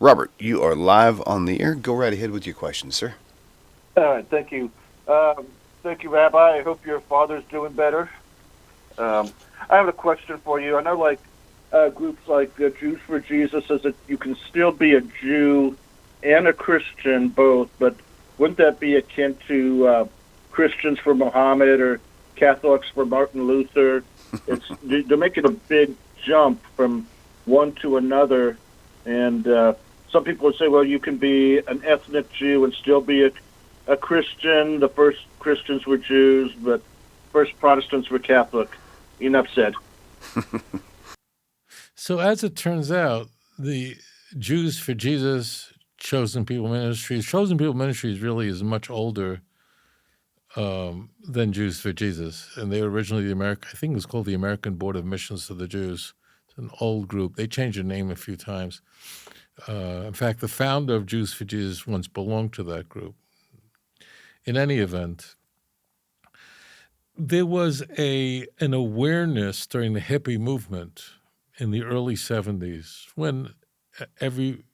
Robert, you are live on the air. Go right ahead with your questions, sir. All right, thank you. Thank you, Rabbi. I hope your father's doing better. I have a question for you. I know, like groups like Jews for Jesus says that you can still be a Jew and a Christian both, but wouldn't that be akin to Christians for Muhammad or Catholics for Martin Luther? They're making a big jump from one to another, and some people would say, well, you can be an ethnic Jew and still be a Christian. The first Christians were Jews, but first Protestants were Catholic. Enough said. So as it turns out, the Jews for Jesus, Chosen People Ministries really is much older than Jews for Jesus. And they were originally I think it was called the American Board of Missions to the Jews. It's an old group. They changed their name a few times. In fact, the founder of Jews for Jesus once belonged to that group. In any event, there was an awareness during the hippie movement in the early 70s when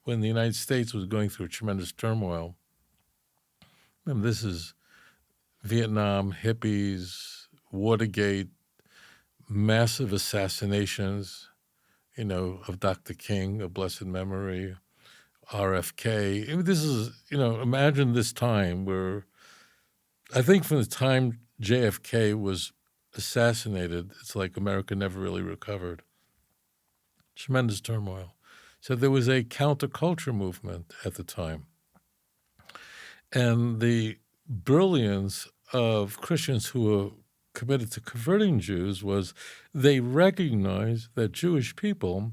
the United States was going through tremendous turmoil. And this is Vietnam, hippies, Watergate, massive assassinations, of Dr. King, of blessed memory, RFK. This is, imagine this time where I think from the time JFK was assassinated, it's like America never really recovered. Tremendous turmoil. So there was a counterculture movement at the time. And the brilliance of Christians who were committed to converting Jews was they recognized that Jewish people,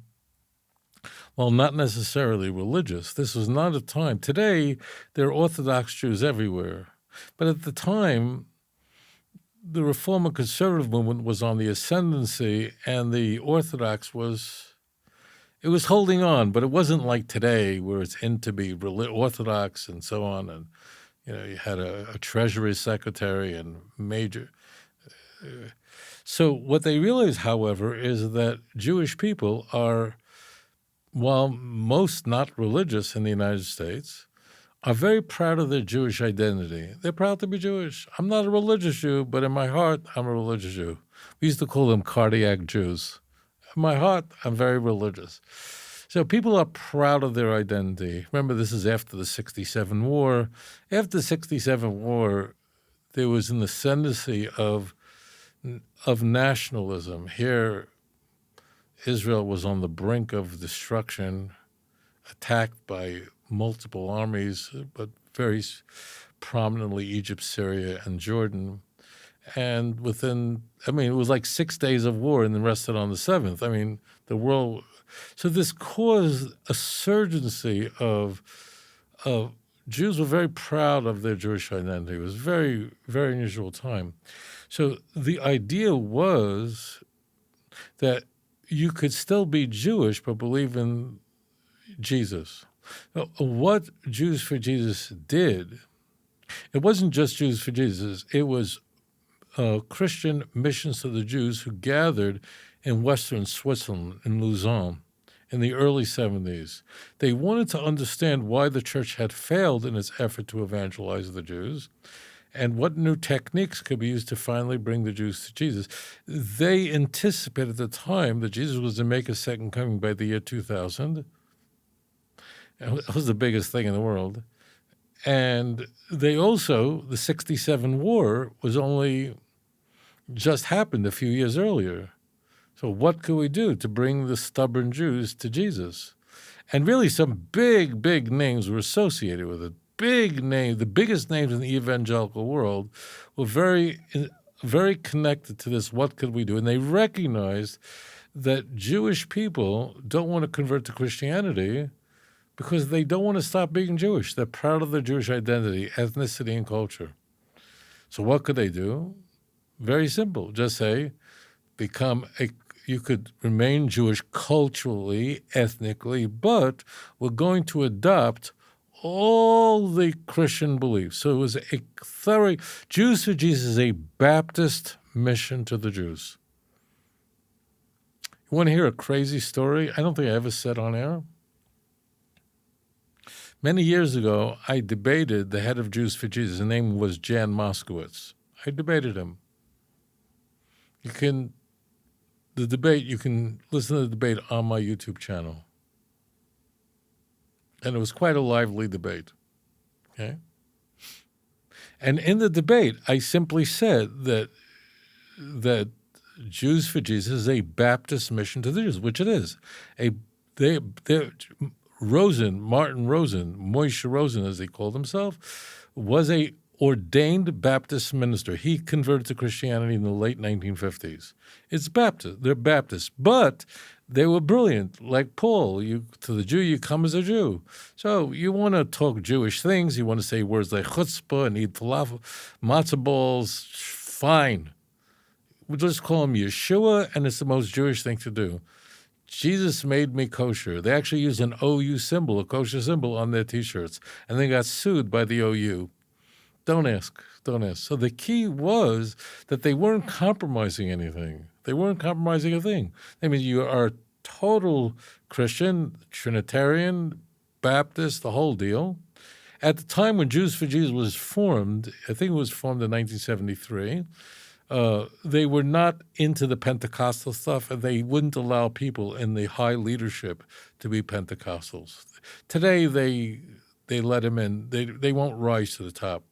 while not necessarily religious, this was not a time. Today, there are Orthodox Jews everywhere. But at the time, the Reform and Conservative movement was on the ascendancy, and the Orthodox was holding on, but it wasn't like today where it's in to be Orthodox and so on. And, you had a treasury secretary and major. So what they realized, however, is that Jewish people are, while most not religious in the United States, are very proud of their Jewish identity. They're proud to be Jewish. I'm not a religious Jew, but in my heart, I'm a religious Jew. We used to call them cardiac Jews. In my heart, I'm very religious. So people are proud of their identity. Remember, this is after the 67 war. After the 67 war, there was an ascendancy of nationalism. Here, Israel was on the brink of destruction, attacked by multiple armies, but very prominently Egypt, Syria, and Jordan. And it was like 6 days of war and then rested on the seventh. The world. So this caused a surgency of Jews were very proud of their Jewish identity. It was a very, very unusual time. So the idea was that you could still be Jewish but believe in Jesus. What Jews for Jesus did, it wasn't just Jews for Jesus, it was Christian missions to the Jews who gathered in Western Switzerland, in Lausanne, in the early 70s. They wanted to understand why the church had failed in its effort to evangelize the Jews and what new techniques could be used to finally bring the Jews to Jesus. They anticipated at the time that Jesus was to make a second coming by the year 2000. It was the biggest thing in the world. And they also, the 67 war was only just happened a few years earlier. So what could we do to bring the stubborn Jews to Jesus? And really some big, big names were associated with it. Big names, the biggest names in the evangelical world were very, very connected to this, what could we do? And they recognized that Jewish people don't want to convert to Christianity because they don't want to stop being Jewish. They're proud of their Jewish identity, ethnicity, and culture. So what could they do? Very simple. Just say, you could remain Jewish culturally, ethnically, but we're going to adopt all the Christian beliefs. So it was a thorough, Jews for Jesus is a Baptist mission to the Jews. You want to hear a crazy story? I don't think I ever said on air. Many years ago, I debated the head of Jews for Jesus. His name was Jan Moskowitz. I debated him. You can listen to the debate on my YouTube channel. And it was quite a lively debate. Okay? And in the debate, I simply said that Jews for Jesus is a Baptist mission to the Jews, which it is. Martin Rosen, Moshe Rosen, as he called himself, was a ordained Baptist minister. He converted to Christianity in the late 1950s. It's Baptist. They're Baptists, but they were brilliant. Like Paul, to the Jew, you come as a Jew. So you want to talk Jewish things. You want to say words like chutzpah and eat falafel, matzah balls. Fine. We'll just call him Yeshua, and it's the most Jewish thing to do. Jesus made me kosher. They actually used an OU symbol, a kosher symbol, on their T-shirts, and they got sued by the OU. Don't ask. So the key was that they weren't compromising anything. They weren't compromising a thing. I mean, you are a total Christian, Trinitarian, Baptist, the whole deal. At the time when Jews for Jesus was formed, I think it was formed in 1973, they were not into the Pentecostal stuff, and they wouldn't allow people in the high leadership to be Pentecostals. Today, they let them in. They won't rise to the top.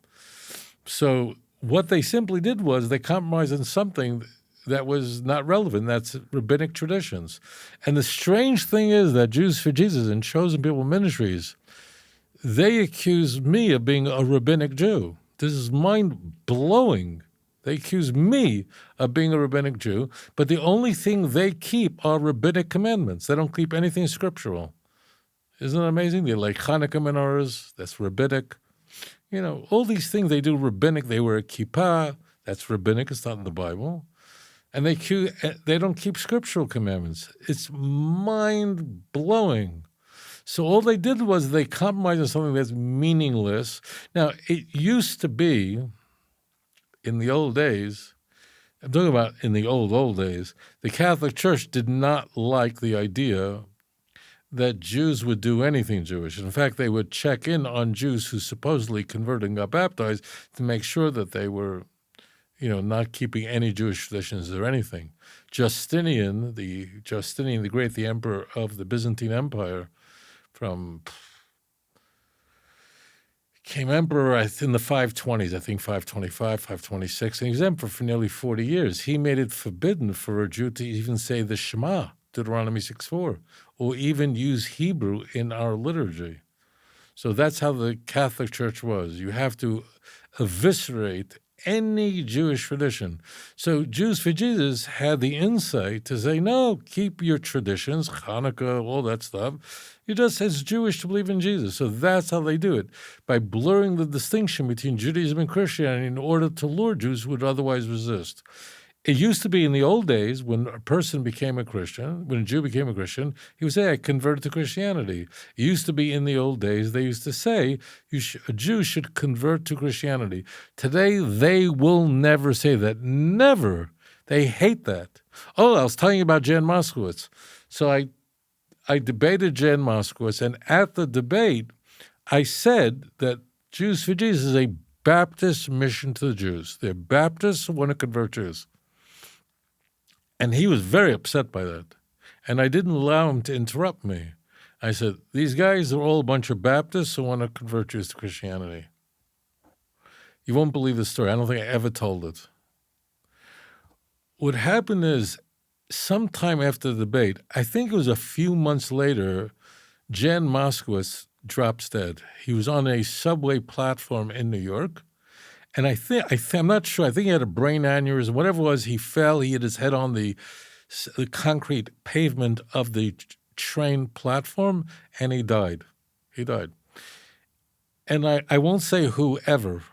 So what they simply did was they compromised on something that was not relevant. That's rabbinic traditions. And the strange thing is that Jews for Jesus and Chosen People Ministries, they accuse me of being a rabbinic Jew. This is mind-blowing. They accuse me of being a rabbinic Jew, but the only thing they keep are rabbinic commandments. They don't keep anything scriptural. Isn't it amazing? They like Hanukkah menorahs, that's rabbinic. You know, all these things they do rabbinic. They wear a kippah, that's rabbinic, it's not in the Bible. And they don't keep scriptural commandments. It's mind-blowing. So all they did was they compromised on something that's meaningless. Now, it used to be, in the old days, I'm talking about in the old days, the Catholic Church did not like the idea that Jews would do anything Jewish. In fact, they would check in on Jews who supposedly converted and got baptized to make sure that they were, not keeping any Jewish traditions or anything. Justinian the Great, the emperor of the Byzantine Empire, became emperor in the 520s, I think 525, 526, and he was emperor for nearly 40 years. He made it forbidden for a Jew to even say the Shema, Deuteronomy 6:4, or even use Hebrew in our liturgy. So that's how the Catholic Church was. You have to eviscerate any Jewish tradition. So Jews for Jesus had the insight to say, no, keep your traditions, Hanukkah, all that stuff. You're just as Jewish to believe in Jesus. So that's how they do it, by blurring the distinction between Judaism and Christianity in order to lure Jews who would otherwise resist. It used to be in the old days when a person became a Christian, when a Jew became a Christian, he would say, I converted to Christianity. It used to be in the old days, they used to say, a Jew should convert to Christianity. Today, they will never say that. Never. They hate that. Oh, I was telling you about Jan Moskowitz. So I debated Jan Moskowitz, and at the debate, I said that Jews for Jesus is a Baptist mission to the Jews. They're Baptists who want to convert Jews. And he was very upset by that. And I didn't allow him to interrupt me. I said, these guys are all a bunch of Baptists who want to convert Jews to Christianity. You won't believe the story. I don't think I ever told it. What happened is, sometime after the debate, I think it was a few months later, Jan Moskowitz drops dead. He was on a subway platform in New York. And I'm not sure, I think he had a brain aneurysm, whatever it was, he fell, he hit his head on the concrete pavement of the train platform, and he died. He died. And I won't say whoever,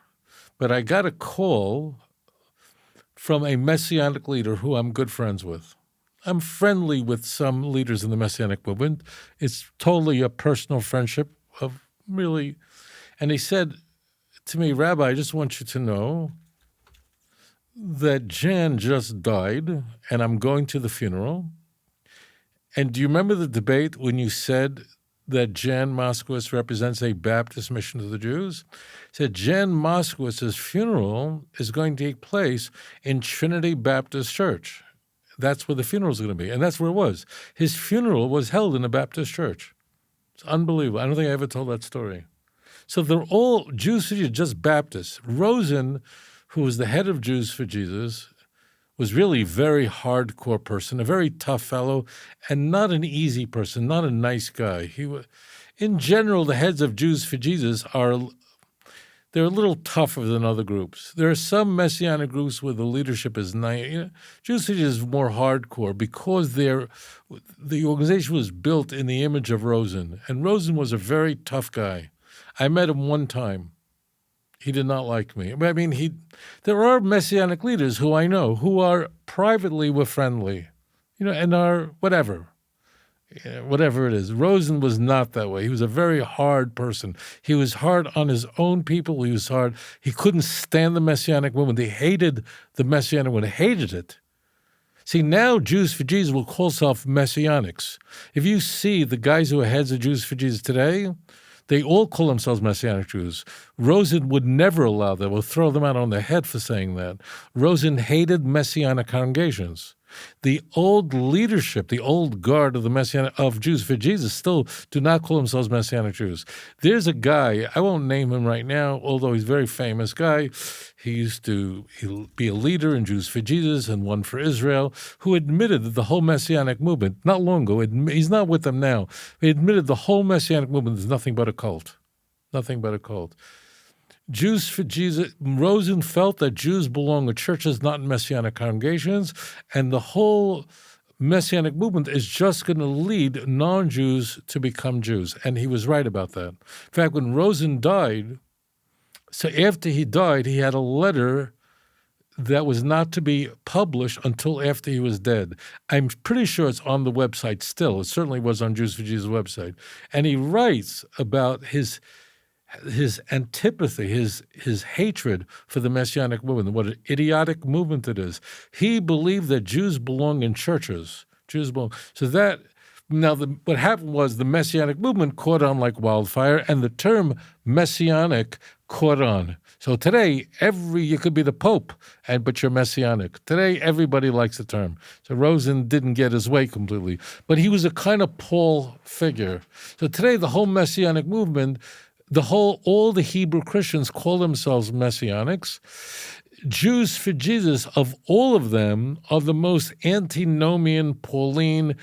but I got a call from a Messianic leader who I'm good friends with. I'm friendly with some leaders in the Messianic movement. It's totally a personal friendship of really, and he said to me, Rabbi, I just want you to know that Jan just died, and I'm going to the funeral. And do you remember the debate when you said that Jan Moskowitz represents a Baptist mission to the Jews. He said Jan Moskowitz's funeral is going to take place in Trinity Baptist Church. That's where the funeral is going to be, and that's where it was. His funeral was held in a Baptist church. It's unbelievable. I don't think I ever told that story. So they're all Jews for Jesus, just Baptists. Rosen, who was the head of Jews for Jesus, was really a very hardcore person, a very tough fellow, and not an easy person, not a nice guy. In general, the heads of Jews for Jesus they're a little tougher than other groups. There are some Messianic groups where the leadership is nice. Jews for Jesus is more hardcore because the organization was built in the image of Rosen, and Rosen was a very tough guy. I met him one time. He did not like me. I mean, there are Messianic leaders who I know who are privately were friendly, and are whatever it is. Rosen was not that way. He was a very hard person. He was hard on his own people. He was hard. He couldn't stand the Messianic movement. They hated the Messianic movement. They hated it. See, now Jews for Jesus will call themselves Messianics. If you see the guys who are heads of Jews for Jesus today, they all call themselves Messianic Jews. Rosen would never allow that. Will throw them out on their head for saying that. Rosen hated Messianic congregations. The old leadership, the old guard of Jews for Jesus still do not call themselves Messianic Jews. There's a guy, I won't name him right now, although he's a very famous guy. He used to be a leader in Jews for Jesus and one for Israel, who admitted that the whole Messianic movement, not long ago, he's not with them now, he admitted the whole Messianic movement is nothing but a cult. Nothing but a cult. Jews for Jesus, Rosen felt that Jews belong to churches, not in Messianic congregations, and the whole Messianic movement is just going to lead non-Jews to become Jews. And he was right about that. In fact, when Rosen died, so after he died, he had a letter that was not to be published until after he was dead. I'm pretty sure it's on the website still. It certainly was on Jews for Jesus' website. And he writes about his antipathy, his hatred for the Messianic movement, what an idiotic movement it is. He believed that Jews belong in churches. What happened was the Messianic movement caught on like wildfire, and the term Messianic caught on. So today, you could be the Pope, but you're Messianic. Today, everybody likes the term. So Rosen didn't get his way completely, but he was a kind of Paul figure. So today, the whole Messianic movement, all the Hebrew Christians call themselves Messianics. Jews for Jesus, of all of them, are the most antinomian, Pauline,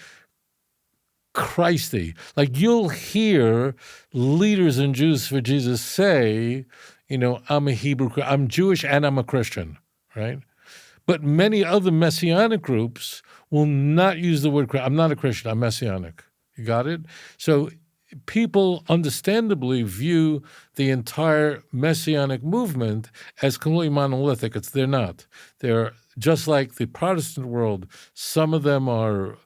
Christy. Like you'll hear leaders in Jews for Jesus say, I'm Jewish and I'm a Christian, right? But many other Messianic groups will not use the word, I'm not a Christian, I'm Messianic. You got it? So people understandably view the entire Messianic movement as completely monolithic. They're not. They're just like the Protestant world. Some of them are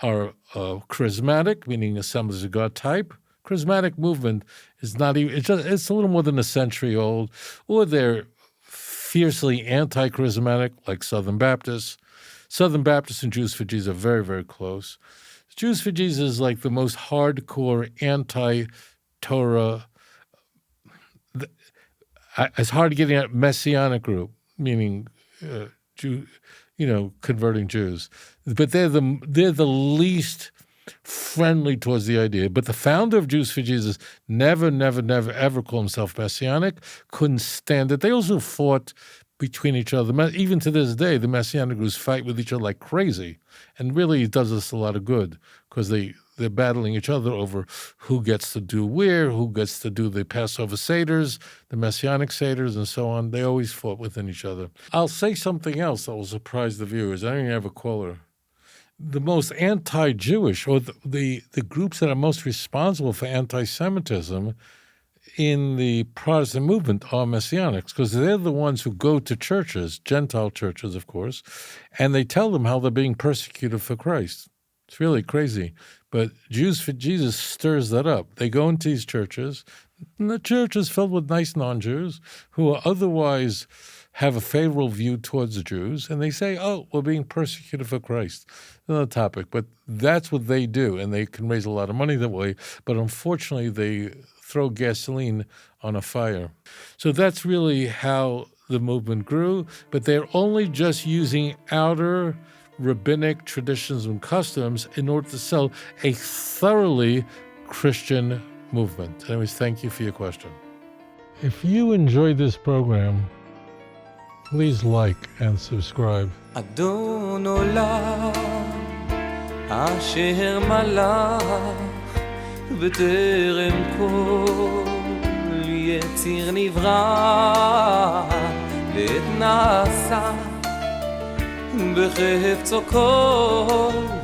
charismatic, meaning Assemblies of God type. Charismatic movement is not even, it's a little more than a century old, or they're fiercely anti-charismatic, like Southern Baptists. Southern Baptists and Jews for Jesus are very, very close. Jews for Jesus is like the most hardcore anti-Torah. It's hard getting at Messianic group, meaning converting Jews, but they're the least friendly towards the idea. But the founder of Jews for Jesus never, ever called himself Messianic, couldn't stand it. They also fought between each other. Even to this day, the Messianic groups fight with each other like crazy. And really it does us a lot of good because they're battling each other over who gets to do where, who gets to do the Passover Seders, the Messianic Seders, and so on. They always fought within each other. I'll say something else that will surprise the viewers. I don't even have a caller. The most anti-Jewish, or the groups that are most responsible for anti-Semitism in the Protestant movement are Messianics, because they're the ones who go to churches, Gentile churches, of course, and they tell them how they're being persecuted for Christ. It's really crazy. But Jews for Jesus stirs that up. They go into these churches, and the church is filled with nice non-Jews who are otherwise have a favorable view towards the Jews, and they say, oh, we're being persecuted for Christ. Another topic, but that's what they do, and they can raise a lot of money that way, but unfortunately they throw gasoline on a fire. So that's really how the movement grew, but they're only just using outer rabbinic traditions and customs in order to sell a thoroughly Christian movement. Anyways, thank you for your question. If you enjoyed this program, please like and subscribe. אדון עולם אשר מלך בטרם כל יציר נברא ואת נעשה בחפצו כל